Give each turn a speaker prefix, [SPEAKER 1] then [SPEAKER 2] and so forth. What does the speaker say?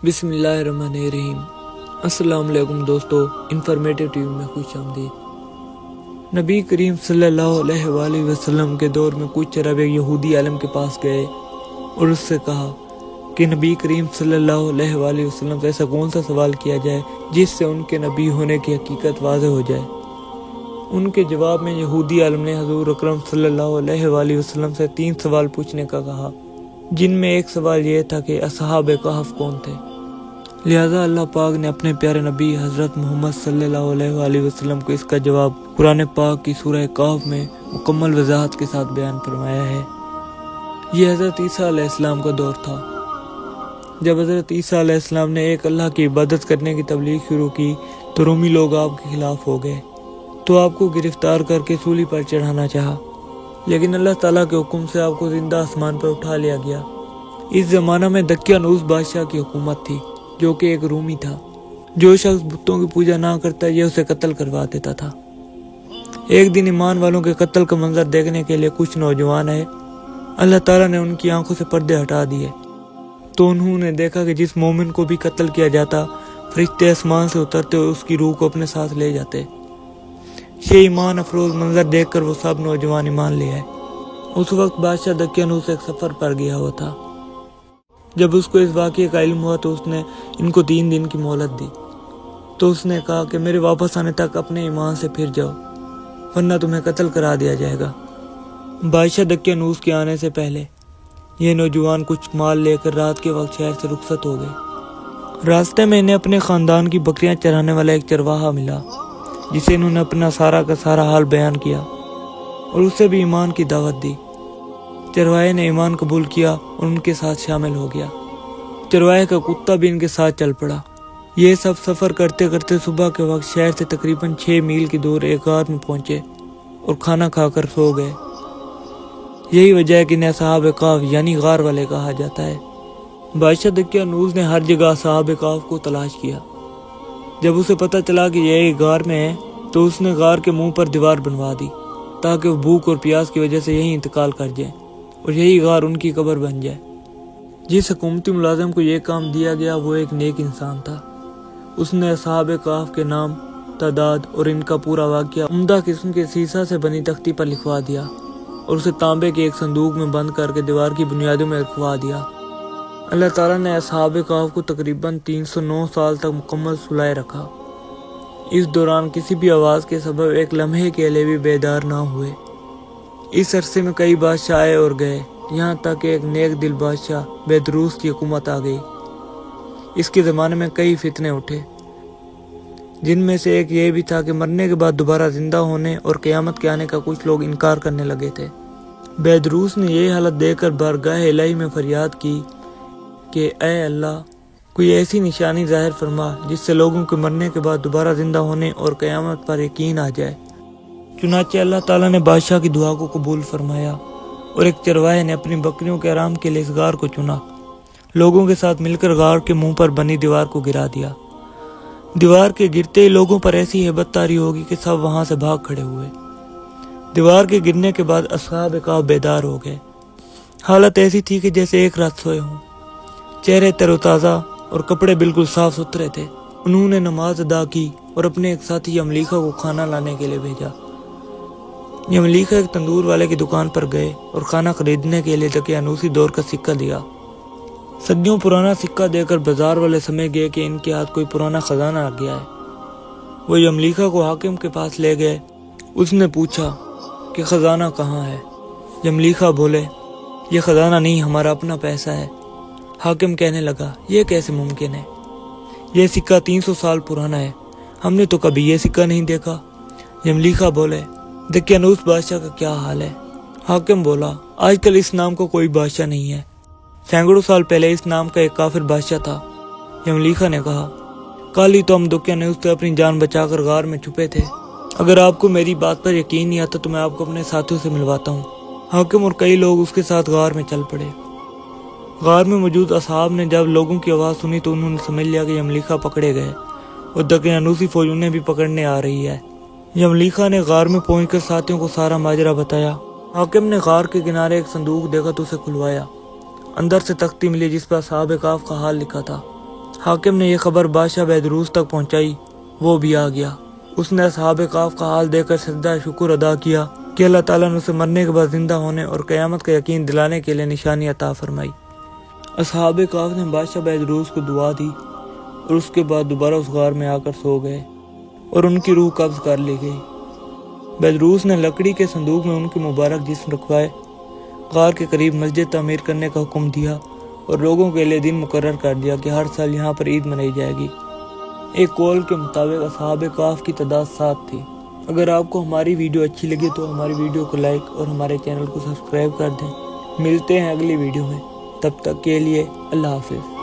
[SPEAKER 1] بسم اللہ الرحمن الرحیم۔ السلام علیکم دوستو، انفارمیٹیو ٹی وی میں خوش آمدید۔ نبی کریم صلی اللہ علیہ وآلہ وسلم کے دور میں کچھ عرب ایک یہودی عالم کے پاس گئے اور اس سے کہا کہ نبی کریم صلی اللہ علیہ وآلہ وسلم سے ایسا کون سا سوال کیا جائے جس سے ان کے نبی ہونے کی حقیقت واضح ہو جائے۔ ان کے جواب میں یہودی عالم نے حضور اکرم صلی اللہ علیہ وآلہ وسلم سے 3 سوال پوچھنے کا کہا، جن میں ایک سوال یہ تھا کہ اصحاب کہف کون تھے۔ لہذا اللہ پاک نے اپنے پیارے نبی حضرت محمد صلی اللہ علیہ وآلہ وسلم کو اس کا جواب قرآن پاک کی سورہ کہف میں مکمل وضاحت کے ساتھ بیان فرمایا ہے۔ یہ حضرت عیسیٰ علیہ السلام کا دور تھا۔ جب حضرت عیسیٰ علیہ السلام نے ایک اللہ کی عبادت کرنے کی تبلیغ شروع کی تو رومی لوگ آپ کے خلاف ہو گئے، تو آپ کو گرفتار کر کے سولی پر چڑھانا چاہا، لیکن اللہ تعالیٰ کے حکم سے آپ کو زندہ آسمان پر اٹھا لیا گیا۔ اس زمانہ میں دقیانوس بادشاہ کی حکومت تھی، جو کہ ایک رومی تھا۔ جو شخص بتوں کی پوجا نہ کرتا یہ اسے قتل کروا دیتا تھا۔ ایک دن ایمان والوں کے قتل کا منظر دیکھنے کے لیے کچھ نوجوان آئے۔ اللہ تعالیٰ نے ان کی آنکھوں سے پردے ہٹا دیے، تو انہوں نے دیکھا کہ جس مومن کو بھی قتل کیا جاتا، فرشتے آسمان سے اترتے اور اس کی روح کو اپنے ساتھ لے جاتے۔ یہ ایمان افروز منظر دیکھ کر وہ سب نوجوان ایمان لے آئے۔ اس وقت بادشاہ دقیانوس ایک سفر پر گیا ہوا تھا۔ جب اس کو اس واقعے کا علم ہوا تو اس نے ان کو 3 دن کی مہلت دی۔ تو اس نے کہا کہ میرے واپس آنے تک اپنے ایمان سے پھر جاؤ، ورنہ تمہیں قتل کرا دیا جائے گا۔ بادشاہ دقیانوس کے آنے سے پہلے یہ نوجوان کچھ مال لے کر رات کے وقت شہر سے رخصت ہو گئے۔ راستے میں انہیں اپنے خاندان کی بکریاں چرانے والا ایک چرواہا ملا، جسے انہوں نے اپنا سارا کا سارا حال بیان کیا اور اسے بھی ایمان کی دعوت دی۔ چرواہے نے ایمان قبول کیا اور ان کے ساتھ شامل ہو گیا۔ چرواہے کا کتا بھی ان کے ساتھ چل پڑا۔ یہ سب سفر کرتے کرتے صبح کے وقت شہر سے تقریباً 6 میل کی دور ایک غار میں پہنچے اور کھانا کھا کر سو گئے۔ یہی وجہ ہے کہ انہیں اصحاب کہف یعنی غار والے کہا جاتا ہے۔ بادشاہ دقیانوس نے ہر جگہ اصحاب کہف کو تلاش کیا۔ جب اسے پتہ چلا کہ یہ ایک غار میں ہے تو اس نے غار کے منہ پر دیوار بنوا دی، تاکہ وہ بھوک اور پیاس کی وجہ سے یہیں انتقال کر جائیں اور یہی غار ان کی قبر بن جائے۔ جس حکومتی ملازم کو یہ کام دیا گیا وہ ایک نیک انسان تھا۔ اس نے اصحاب کہف کے نام، تعداد اور ان کا پورا واقعہ عمدہ قسم کے سیسہ سے بنی تختی پر لکھوا دیا اور اسے تانبے کے ایک صندوق میں بند کر کے دیوار کی بنیادوں میں رکھوا دیا۔ اللہ تعالیٰ نے اصحاب کہف کو تقریباً 309 سال تک مکمل سلائے رکھا۔ اس دوران کسی بھی آواز کے سبب ایک لمحے کے لیے بھی بیدار نہ ہوئے۔ اس عرصے میں کئی بادشاہ آئے اور گئے، یہاں تک کہ ایک نیک دل بادشاہ بیدروس کی حکومت آ گئی۔ اس کے زمانے میں کئی فتنے اٹھے، جن میں سے ایک یہ بھی تھا کہ مرنے کے بعد دوبارہ زندہ ہونے اور قیامت کے آنے کا کچھ لوگ انکار کرنے لگے تھے۔ بیدروس نے یہ حالت دیکھ کر بارگاہ الہی میں فریاد کی کہ اے اللہ، کوئی ایسی نشانی ظاہر فرما جس سے لوگوں کے مرنے کے بعد دوبارہ زندہ ہونے اور قیامت پر یقین آ جائے۔ چنانچہ اللہ تعالیٰ نے بادشاہ کی دعا کو قبول فرمایا اور ایک چرواہے نے اپنی بکریوں کے آرام کے لیے اس غار کو چنا۔ لوگوں کے ساتھ مل کر غار کے منہ پر بنی دیوار کو گرا دیا۔ دیوار کے گرتے ہی لوگوں پر ایسی ہیبت طاری ہوگی کہ سب وہاں سے بھاگ کھڑے ہوئے۔ دیوار کے گرنے کے بعد اصحاب کہف بیدار ہو گئے۔ حالت ایسی تھی کہ جیسے ایک رات سوئے ہوں۔ چہرے تر و تازہ اور کپڑے بالکل صاف ستھرے تھے۔ انہوں نے نماز ادا کی اور اپنے ایک ساتھی یملیخا کو کھانا لانے کے لیے بھیجا۔ یملیخا ایک تندور والے کی دکان پر گئے اور کھانا خریدنے کے لیے دقیانوسی دور کا سکہ دیا۔ صدیوں پرانا سکہ دے کر بازار والے سمجھ گئے کہ ان کے ہاتھ کوئی پرانا خزانہ آ گیا ہے۔ وہ یملیخا کو حاکم کے پاس لے گئے۔ اس نے پوچھا کہ خزانہ کہاں ہے؟ یملیخا بولے، یہ خزانہ نہیں، ہمارا اپنا پیسہ ہے۔ حاکم کہنے لگا، یہ کیسے ممکن ہے؟ یہ سکہ 300 سال پرانا ہے، ہم نے تو کبھی یہ سکہ نہیں دیکھا۔ یملیخا بولے، دقیانوس بادشاہ کا کیا حال ہے؟ حاکم بولا، آج کل اس نام کا کوئی بادشاہ نہیں ہے، سینکڑوں سال پہلے اس نام کا ایک کافر بادشاہ تھا۔ یملیخا نے کہا، کل ہی تو ہم دقیانوس سے اپنی جان بچا کر غار میں چھپے تھے۔ اگر آپ کو میری بات پر یقین نہیں آتا تو میں آپ کو اپنے ساتھیوں سے ملواتا ہوں۔ حاکم اور کئی لوگ اس کے ساتھ غار میں چل پڑے۔ غار میں موجود اصحاب نے جب لوگوں کی آواز سنی تو انہوں نے سمجھ لیا کہ یملیخا پکڑے گئے اور دقیانوسی فوج انہیں بھی پکڑنے آ رہی ہے۔ یملیخا نے غار میں پہنچ کر ساتھیوں کو سارا ماجرا بتایا۔ حاکم نے غار کے کنارے ایک صندوق دیکھا تو اسے کھلوایا۔ اندر سے تختی ملی جس پر اصحاب کہف کا حال لکھا تھا۔ حاکم نے یہ خبر بادشاہ بیدروس تک پہنچائی، وہ بھی آ گیا۔ اس نے اصحاب کہف کا حال دیکھ کر سجدہ شکر ادا کیا کہ اللہ تعالیٰ نے اسے مرنے کے بعد زندہ ہونے اور قیامت کا یقین دلانے کے لیے نشانی عطا فرمائی۔ اصحاب کہف نے بادشاہ بیدروس کو دعا دی اور اس کے بعد دوبارہ اس غار میں آ کر سو گئے اور ان کی روح قبض کر لی گئی۔ بیدروس نے لکڑی کے صندوق میں ان کے مبارک جسم رکھوائے، غار کے قریب مسجد تعمیر کرنے کا حکم دیا اور لوگوں کے لیے دن مقرر کر دیا کہ ہر سال یہاں پر عید منائی جائے گی۔ ایک قول کے مطابق اصحاب کہف کی تعداد 7 تھی۔ اگر آپ کو ہماری ویڈیو اچھی لگی تو ہماری ویڈیو کو لائک اور ہمارے چینل کو سبسکرائب کر دیں۔ ملتے ہیں اگلی ویڈیو میں، تب تک کے لیے اللہ حافظ۔